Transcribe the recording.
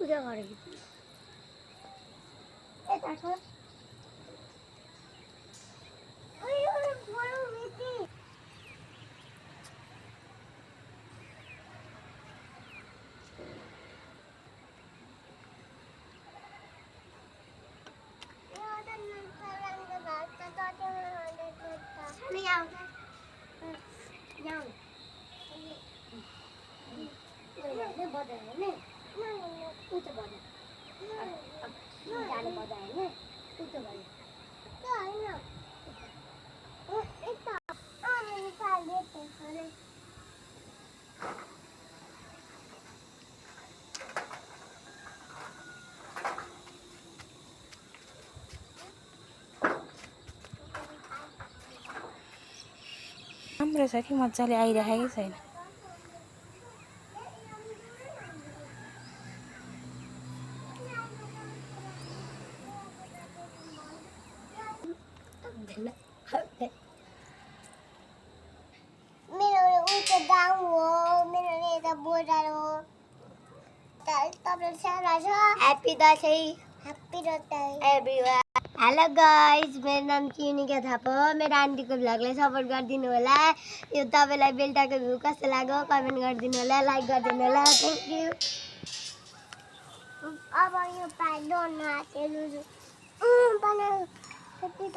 पूजा गरेको छु यता छ नहीं आउँछ जाऊ ले बजार हैन उता बजार जाने बजार हैन उता बजार त्यो हैन यता अनि निकाल्ने त्यसले राम्रो छ कि मजाले आइराखेकै छैन मेरो उता गाउँ हो मेरो यता बजार हो तपाईलाई सारा छ happy Dashain everyone hello guys मेरो नाम चिनिका थापा हो मेरो आन्टीको भ्लगलाई सपोर्ट गरिदिनु होला यो तपाईलाई बेलटाको भ्यू कस्तो लाग्यो कमेन्ट गरिदिनु होला लाइक गरिदिनु होला थ्यांक यू अब यो पाइ डोन हातेलु बनाउ त्यति त